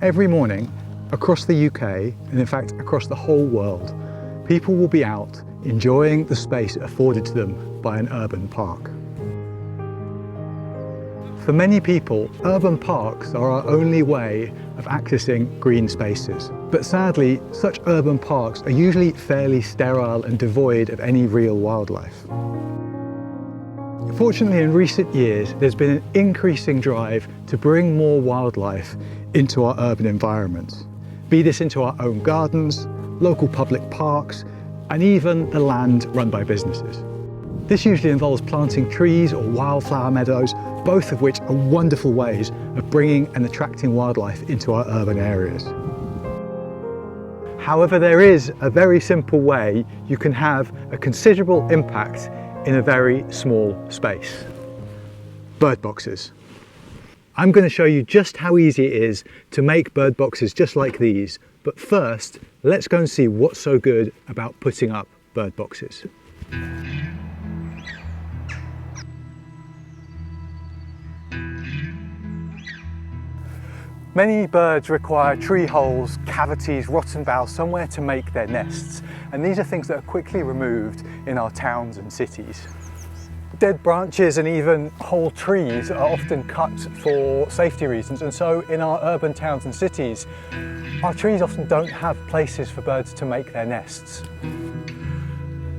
Every morning, across the UK, and in fact across the whole world, people will be out enjoying the space afforded to them by an urban park. For many people, urban parks are our only way of accessing green spaces. But sadly, such urban parks are usually fairly sterile and devoid of any real wildlife. Fortunately, in recent years, there's been an increasing drive to bring more wildlife into our urban environments, be this into our own gardens, local public parks, and even the land run by businesses. This usually involves planting trees or wildflower meadows, both of which are wonderful ways of bringing and attracting wildlife into our urban areas. However, there is a very simple way you can have a considerable impact in a very small space. Bird boxes. I'm going to show you just how easy it is to make bird boxes just like these, but first, let's go and see what's so good about putting up bird boxes. Many birds require tree holes, cavities, rotten boughs, somewhere to make their nests. And these are things that are quickly removed in our towns and cities. Dead branches and even whole trees are often cut for safety reasons. And so in our urban towns and cities, our trees often don't have places for birds to make their nests.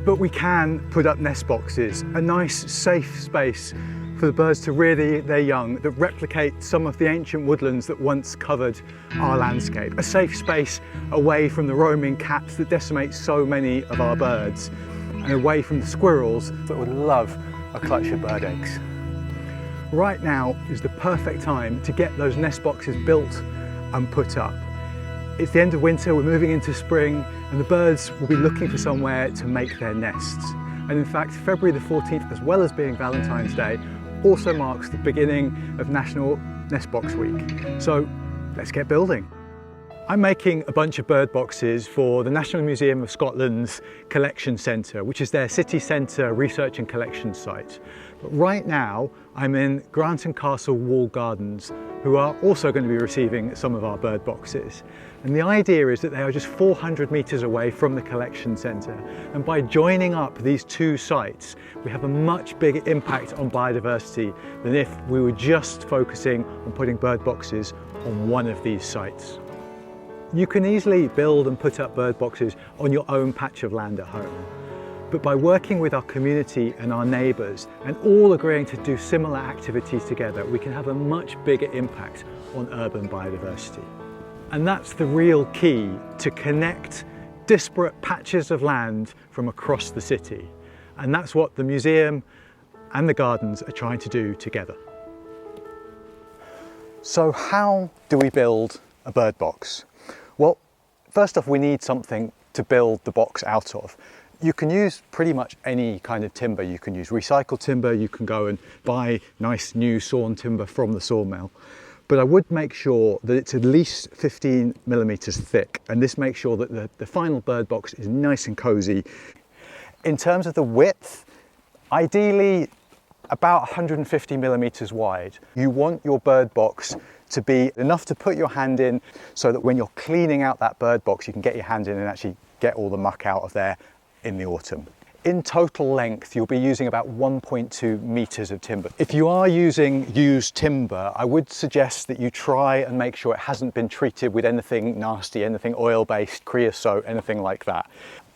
But we can put up nest boxes, a nice safe space for the birds to rear their young that replicate some of the ancient woodlands that once covered our landscape. A safe space away from the roaming cats that decimate so many of our birds, and away from the squirrels that would love a clutch of bird eggs. Right now is the perfect time to get those nest boxes built and put up. It's the end of winter, we're moving into spring, and the birds will be looking for somewhere to make their nests. And in fact, February the 14th, as well as being Valentine's Day, also marks the beginning of National Nestbox Week. So let's get building. I'm making a bunch of bird boxes for the National Museum of Scotland's Collection Centre, which is their city centre research and collection site. But right now, I'm in Granton Castle Wall Gardens, who are also going to be receiving some of our bird boxes. And the idea is that they are just 400 metres away from the collection centre. And by joining up these two sites, we have a much bigger impact on biodiversity than if we were just focusing on putting bird boxes on one of these sites. You can easily build and put up bird boxes on your own patch of land at home. But by working with our community and our neighbours and all agreeing to do similar activities together, we can have a much bigger impact on urban biodiversity. And that's the real key, to connect disparate patches of land from across the city. And that's what the museum and the gardens are trying to do together. So how do we build a bird box? Well, first off, we need something to build the box out of. You can use pretty much any kind of timber. You can use recycled timber, you can go and buy nice new sawn timber from the sawmill. But I would make sure that it's at least 15 millimetres thick, and this makes sure that the final bird box is nice and cosy. In terms of the width, ideally about 150 millimetres wide. You want your bird box to be enough to put your hand in so that when you're cleaning out that bird box, you can get your hand in and actually get all the muck out of there in the autumn. In total length, you'll be using about 1.2 metres of timber. If you are using used timber, I would suggest that you try and make sure it hasn't been treated with anything nasty, anything oil-based, creosote, anything like that.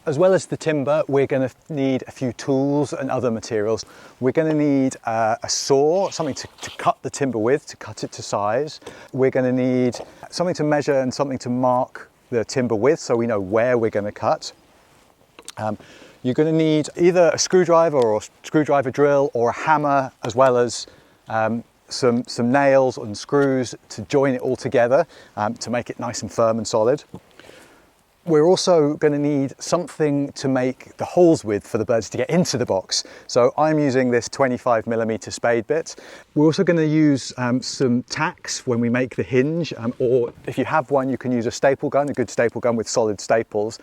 As well as the timber, we're going to need a few tools and other materials. We're going to need a saw, something to cut the timber with, to cut it to size. We're going to need something to measure and something to mark the timber with so we know where we're going to cut. You're going to need either a screwdriver or a screwdriver drill or a hammer, as well as some nails and screws to join it all together to make it nice and firm and solid. We're also going to need something to make the holes with for the birds to get into the box. So I'm using this 25mm spade bit. We're also going to use some tacks when we make the hinge, or if you have one, you can use a staple gun, a good staple gun with solid staples.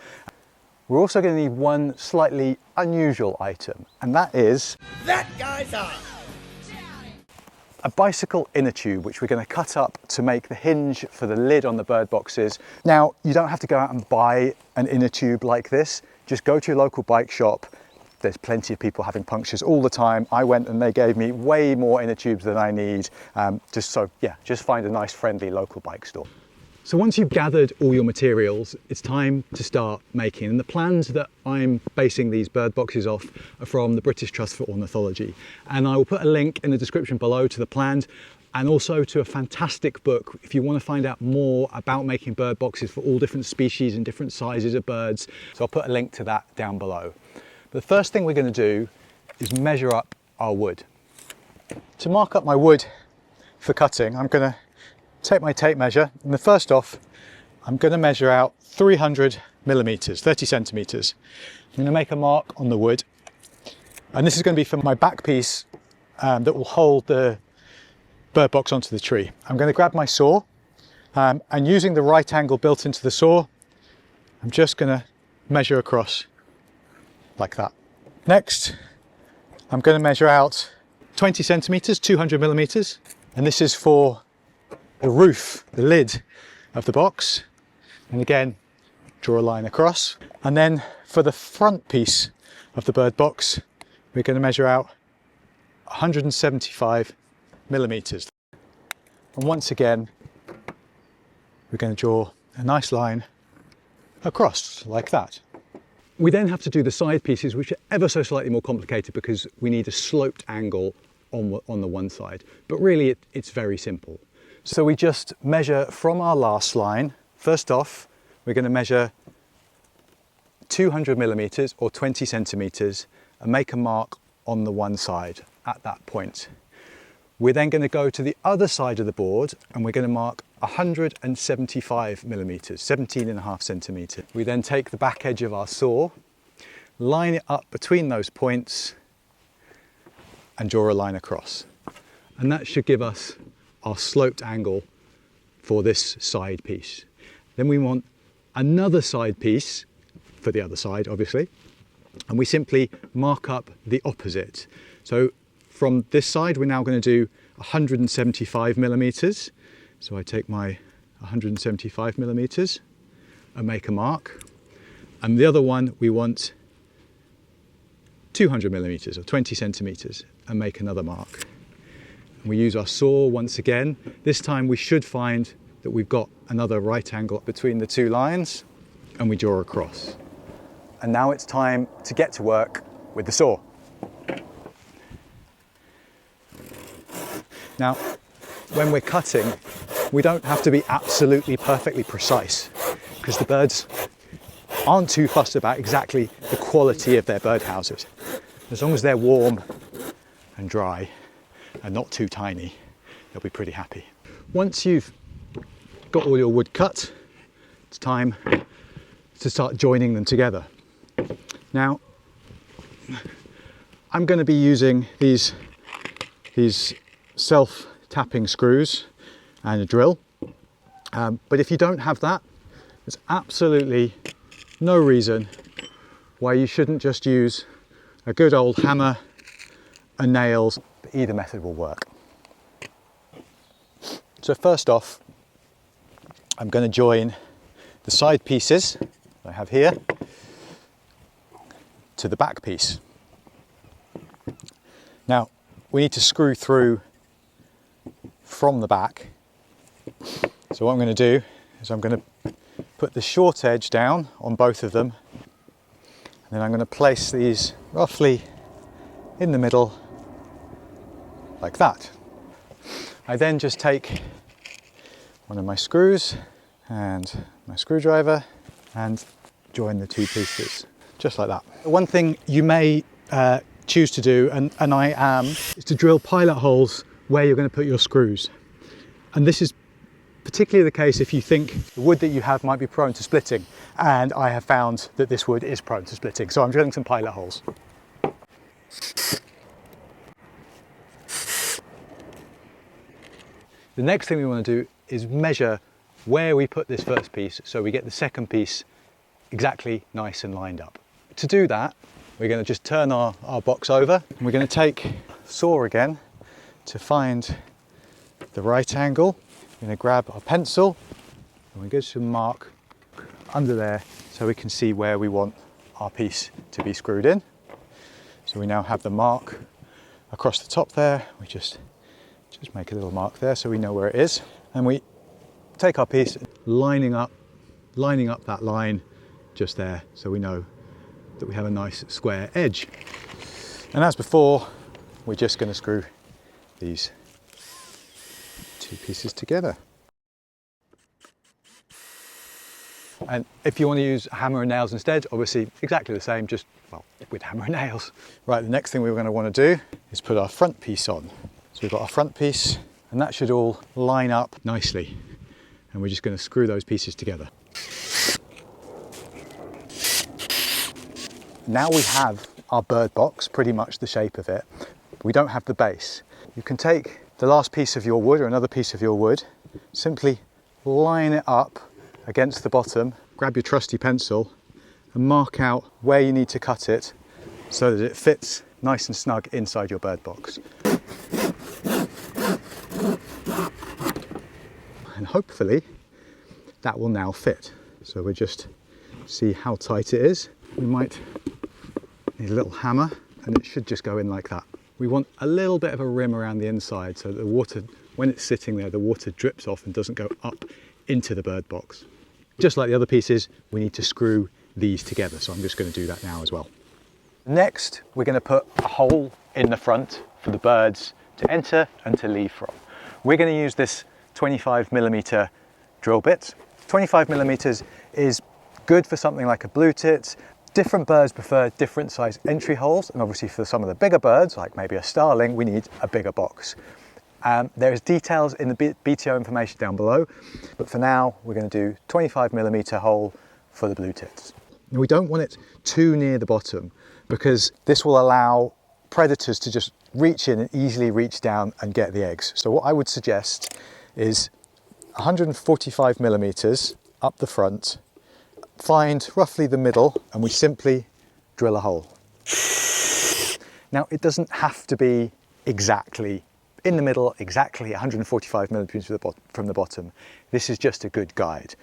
We're also going to need one slightly unusual item, and that is... that guy's up! a bicycle inner tube, which we're going to cut up to make the hinge for the lid on the bird boxes. Now, you don't have to go out and buy an inner tube like this. Just go to your local bike shop. There's plenty of people having punctures all the time. I went and they gave me way more inner tubes than I need. Just find a nice friendly local bike store. So once you've gathered all your materials, it's time to start making. And the plans that I'm basing these bird boxes off are from the British Trust for Ornithology. And I will put a link in the description below to the plans and also to a fantastic book if you want to find out more about making bird boxes for all different species and different sizes of birds. So I'll put a link to that down below. But the first thing we're going to do is measure up our wood. To mark up my wood for cutting, I'm going to take my tape measure, and first off, I'm going to measure out 300 millimeters, 30 centimeters. I'm going to make a mark on the wood, and this is going to be for my back piece that will hold the bird box onto the tree. I'm going to grab my saw, and using the right angle built into the saw, I'm just going to measure across like that. Next, I'm going to measure out 20 centimeters, 200 millimeters, and this is for the roof, the lid of the box. And again, draw a line across. And then for the front piece of the bird box, we're going to measure out 175 millimeters. And once again, we're going to draw a nice line across like that. We then have to do the side pieces, which are ever so slightly more complicated because we need a sloped angle on the one side. But really, it's very simple. So we just measure from our last line. First off, we're going to measure 200 millimeters or 20 centimeters and make a mark on the one side at that point. We're then going to go to the other side of the board and we're going to mark 175 millimeters, 17.5 centimeters. We then take the back edge of our saw, line it up between those points and draw a line across. And that should give us our sloped angle for this side piece. Then we want another side piece for the other side, obviously, and we simply mark up the opposite. So from this side, we're now going to do 175 millimeters. So I take my 175 millimeters and make a mark. And the other one, we want 200 millimeters or 20 centimeters and make another mark. We use our saw once again. This time we should find that we've got another right angle between the two lines and we draw across. And now it's time to get to work with the saw. Now, when we're cutting, we don't have to be absolutely perfectly precise because the birds aren't too fussed about exactly the quality of their bird houses. As long as they're warm and dry, and not too tiny, they'll be pretty happy. Once you've got all your wood cut, it's time to start joining them together. Now, I'm going to be using these self-tapping screws and a drill, but if you don't have that, there's absolutely no reason why you shouldn't just use a good old hammer and nails. Either method will work. So first off, I'm going to join the side pieces I have here to the back piece. Now, we need to screw through from the back. So what I'm going to do is I'm going to put the short edge down on both of them, and then I'm going to place these roughly in the middle like that. I then just take one of my screws and my screwdriver and join the two pieces, just like that. One thing you may choose to do, and I am, is to drill pilot holes where you're going to put your screws. And this is particularly the case if you think the wood that you have might be prone to splitting, and I have found that this wood is prone to splitting, so I'm drilling some pilot holes. The next thing we want to do is measure where we put this first piece so we get the second piece exactly nice and lined up. To do that, we're going to just turn our box over, and we're going to take saw again to find the right angle. We're going to grab our pencil and we go to mark under there so we can see where we want our piece to be screwed in. So we now have the mark across the top there. We just make a little mark there so we know where it is. And we take our piece, lining up that line just there so we know that we have a nice square edge. And as before, we're just going to screw these two pieces together. And if you want to use hammer and nails instead, obviously exactly the same, just, well, with hammer and nails. Right, the next thing we're going to want to do is put our front piece on. So we've got our front piece, and that should all line up nicely. And we're just going to screw those pieces together. Now we have our bird box, pretty much the shape of it. We don't have the base. You can take the last piece of your wood or another piece of your wood, simply line it up against the bottom, grab your trusty pencil and mark out where you need to cut it so that it fits nice and snug inside your bird box. And hopefully that will now fit. So we'll just see how tight it is. We might need a little hammer and it should just go in like that. We want a little bit of a rim around the inside so that the water, when it's sitting there, the water drips off and doesn't go up into the bird box. Just like the other pieces, we need to screw these together. So I'm just going to do that now as well. Next, we're going to put a hole in the front for the birds to enter and to leave from. We're going to use this 25mm drill bit. 25mm is good for something like a blue tit. Different birds prefer different size entry holes, and obviously for some of the bigger birds, like maybe a starling, we need a bigger box. There's details in the BTO information down below, but for now we're going to do 25mm hole for the blue tits. And we don't want it too near the bottom because this will allow predators to just reach in and easily reach down and get the eggs. So what I would suggest is 145mm up the front, find roughly the middle, and we simply drill a hole. Now it doesn't have to be exactly in the middle, exactly 145mm from the bottom. This is just a good guide.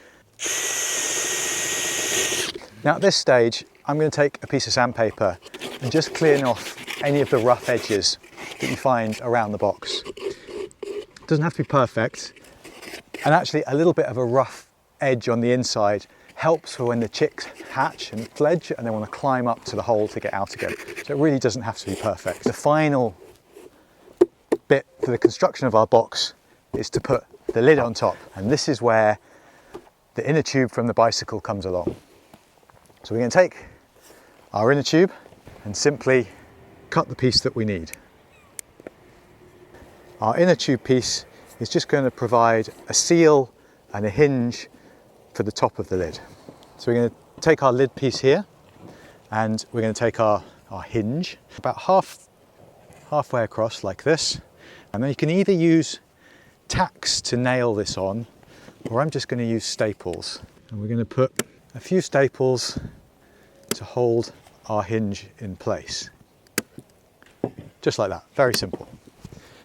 Now at this stage, I'm going to take a piece of sandpaper and just clean off any of the rough edges that you find around the box. It doesn't have to be perfect, and actually a little bit of a rough edge on the inside helps for when the chicks hatch and fledge and they want to climb up to the hole to get out again. So it really doesn't have to be perfect. The final bit for the construction of our box is to put the lid on top, and this is where the inner tube from the bicycle comes along. So we're going to take our inner tube and simply cut the piece that we need. Our inner tube piece is just going to provide a seal and a hinge for the top of the lid. So we're going to take our lid piece here and we're going to take our hinge about halfway across like this, and then you can either use tacks to nail this on, or I'm just going to use staples, and we're going to put a few staples to hold our hinge in place, just like that. Very simple.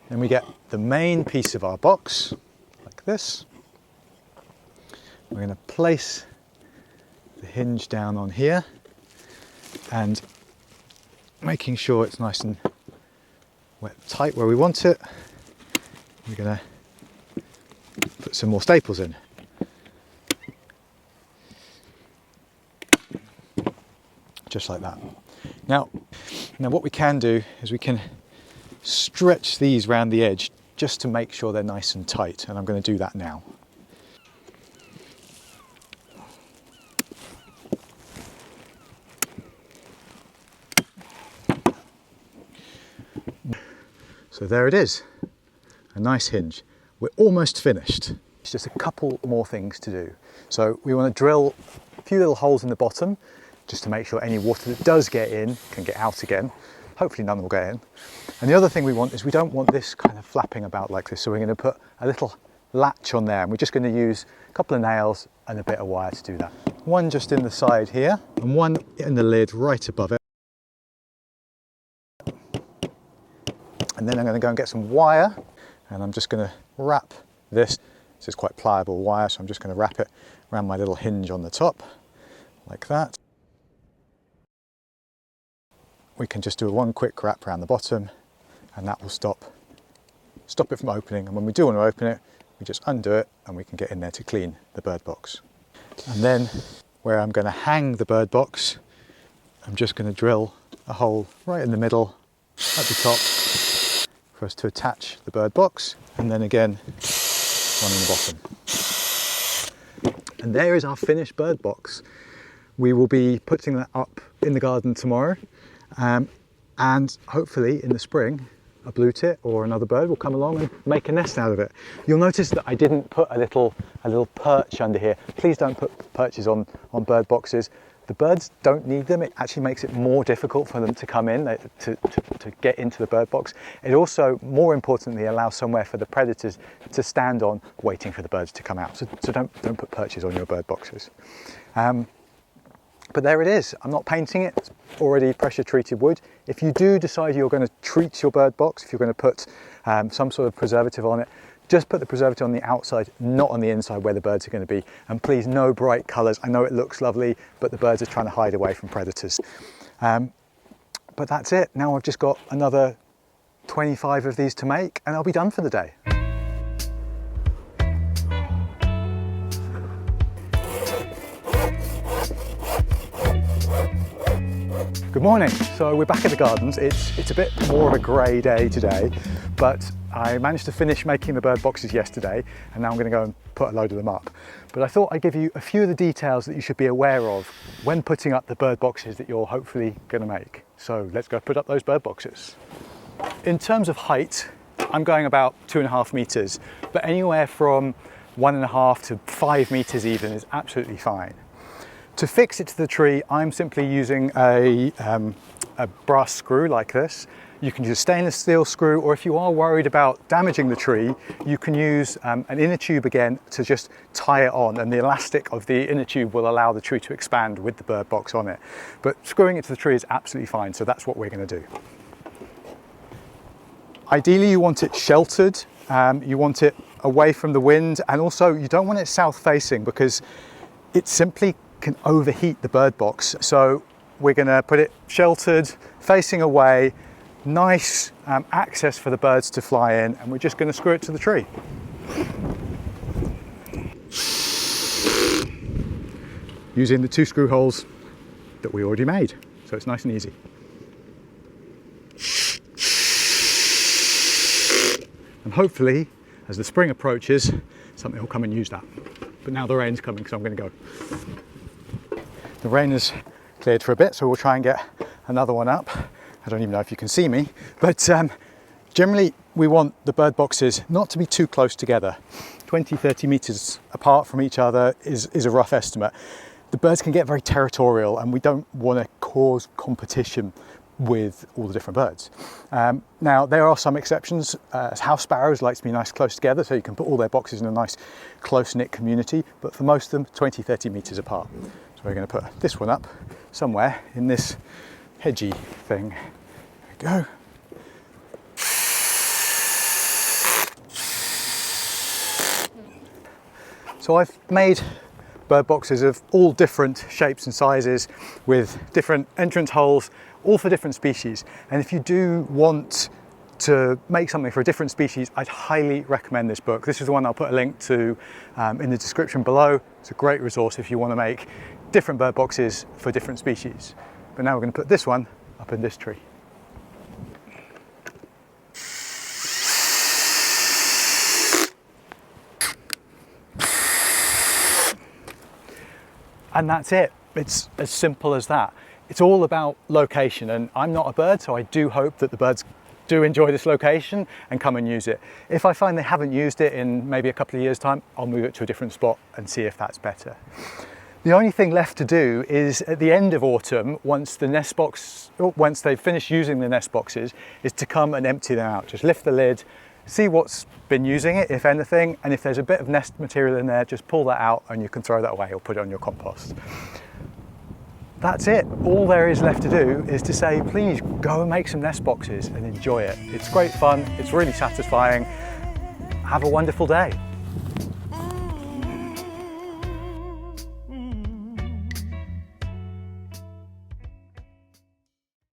Then we get the main piece of our box like this. We're going to place the hinge down on here and making sure it's nice and tight where we want it. We're going to put some more staples in. Just like that. Now what we can do is we can stretch these around the edge just to make sure they're nice and tight, and I'm going to do that now. So there it is, a nice hinge. We're almost finished. It's just a couple more things to do. So we want to drill a few little holes in the bottom just to make sure any water that does get in can get out again. Hopefully none will get in. And the other thing we want is we don't want this kind of flapping about like this, so we're going to put a little latch on there, and we're just going to use a couple of nails and a bit of wire to do that. One just in the side here and one in the lid right above it. And then I'm going to go and get some wire, and I'm just going to wrap this. This is quite pliable wire, so I'm just going to wrap it around my little hinge on the top, like that. We can just do one quick wrap around the bottom, and that will stop it from opening. And when we do want to open it, we just undo it and we can get in there to clean the bird box. And then where I'm going to hang the bird box, I'm just going to drill a hole right in the middle at the top for us to attach the bird box, and then again one in the bottom. And there is our finished bird box. We will be putting that up in the garden tomorrow, and hopefully in the spring a blue tit or another bird will come along and make a nest out of it. You'll notice that I didn't put a little perch under here. Please don't put perches on bird boxes. The birds don't need them. It actually makes it more difficult for them to come in, to get into the bird box. It also, more importantly, allows somewhere for the predators to stand on, waiting for the birds to come out. So don't put perches on your bird boxes. But there it is. I'm not painting it. It's already pressure treated wood. If you do decide you're going to treat your bird box, if you're going to put some sort of preservative on it, just put the preservative on the outside, not on the inside where the birds are going to be. And please, no bright colours. I know it looks lovely, but the birds are trying to hide away from predators. But that's it. Now I've just got another 25 of these to make and I'll be done for the day. Good morning. So we're back at the gardens. It's a bit more of a grey day today, but I managed to finish making the bird boxes yesterday, and now I'm going to go and put a load of them up. But I thought I'd give you a few of the details that you should be aware of when putting up the bird boxes that you're hopefully going to make. So let's go put up those bird boxes. In terms of height, I'm going about 2.5 meters, but anywhere from 1.5 to 5 meters even is absolutely fine. To fix it to the tree, I'm simply using a brass screw like this. You can use a stainless steel screw, or if you are worried about damaging the tree, you can use an inner tube again to just tie it on, and the elastic of the inner tube will allow the tree to expand with the bird box on it. But screwing it to the tree is absolutely fine, so that's what we're going to do. Ideally, you want it sheltered, you want it away from the wind, and also you don't want it south facing because it simply can overheat the bird box. So we're going to put it sheltered, facing away, nice access for the birds to fly in, and we're just going to screw it to the tree. Using the 2 screw holes that we already made, so it's nice and easy. And hopefully, as the spring approaches, something will come and use that. But now the rain's coming, so I'm going to go. The rain has cleared for a bit, so we'll try and get another one up. I don't even know if you can see me, but generally we want the bird boxes not to be too close together. 20-30 meters apart from each other is a rough estimate. The birds can get very territorial, and we don't want to cause competition with all the different birds. Now there are some exceptions. House sparrows like to be nice close together, so you can put all their boxes in a nice close-knit community, but for most of them 20-30 meters apart. So we're going to put this one up somewhere in this hedgy thing. There we go. So I've made bird boxes of all different shapes and sizes with different entrance holes, all for different species. And if you do want to make something for a different species, I'd highly recommend this book. This is the one I'll put a link to in the description below. It's a great resource if you want to make different bird boxes for different species. But now we're going to put this one up in this tree. And that's it. It's as simple as that. It's all about location, and I'm not a bird, so I do hope that the birds do enjoy this location and come and use it. If I find they haven't used it in maybe a couple of years' time, I'll move it to a different spot and see if that's better. The only thing left to do is at the end of autumn, once they've finished using the nest boxes, is to come and empty them out. Just lift the lid, see what's been using it, if anything, and if there's a bit of nest material in there, just pull that out and you can throw that away or put it on your compost. That's it. All there is left to do is to say, please go and make some nest boxes and enjoy it. It's great fun, it's really satisfying. Have a wonderful day.